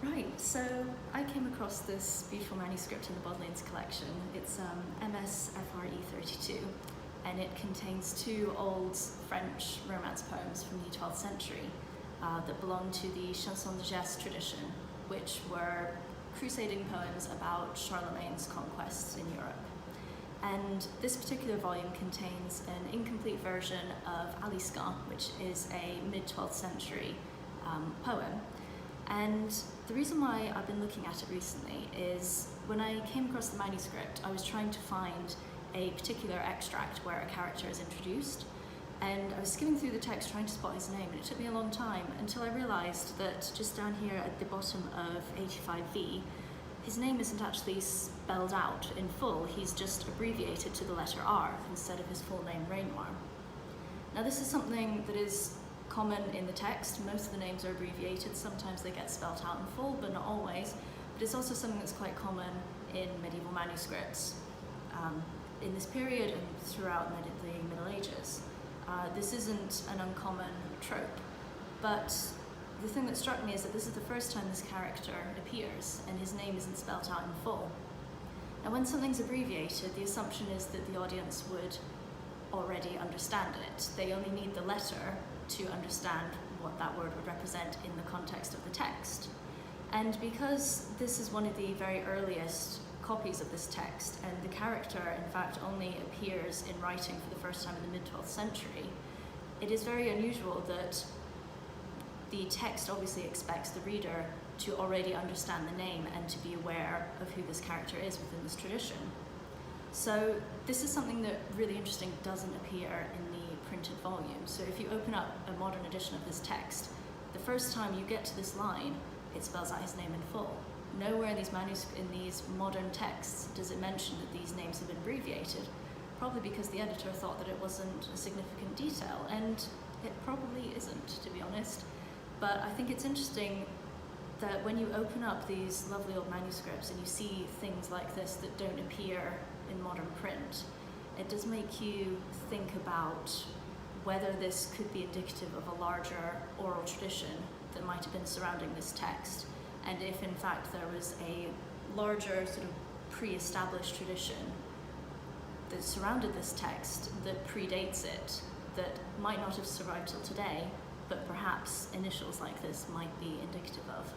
Right, so I came across this beautiful manuscript in the Bodleians collection. It's MS FRE 32, and it contains two old French romance poems from the 12th century that belong to the Chanson de Geste tradition, which were crusading poems about Charlemagne's conquests in Europe. And this particular volume contains an incomplete version of Aliscan, which is a mid-12th century poem. And the reason why I've been looking at it recently is when I came across the manuscript, I was trying to find a particular extract where a character is introduced. And I was skimming through the text trying to spot his name, and it took me a long time until I realized that just down here at the bottom of 85V, his name isn't actually spelled out in full. He's just abbreviated to the letter R instead of his full name, Renoir. Now this is something that is common in the text. Most of the names are abbreviated. Sometimes they get spelled out in full, but not always. But it's also something that's quite common in medieval manuscripts in this period and throughout the Middle Ages. This isn't an uncommon trope, but the thing that struck me is that this is the first time this character appears and his name isn't spelled out in full. Now when something's abbreviated, the assumption is that the audience would already understand it. They only need the letter to understand what that word would represent in the context of the text. And because this is one of the very earliest copies of this text, and the character in fact only appears in writing for the first time in the mid-12th century, it is very unusual that the text obviously expects the reader to already understand the name and to be aware of who this character is within this tradition. So this is something that really interesting doesn't appear in the printed volume. So if you open up a modern edition of this text, the first time you get to this line, it spells out his name in full. Nowhere in these modern texts does it mention that these names have been abbreviated, probably because the editor thought that it wasn't a significant detail, and it probably isn't, to be honest. But I think it's interesting that when you open up these lovely old manuscripts and you see things like this that don't appear in modern print, it does make you think about whether this could be indicative of a larger oral tradition that might have been surrounding this text, and if in fact there was a larger sort of pre-established tradition that surrounded this text that predates it, that might not have survived till today, but perhaps initials like this might be indicative of.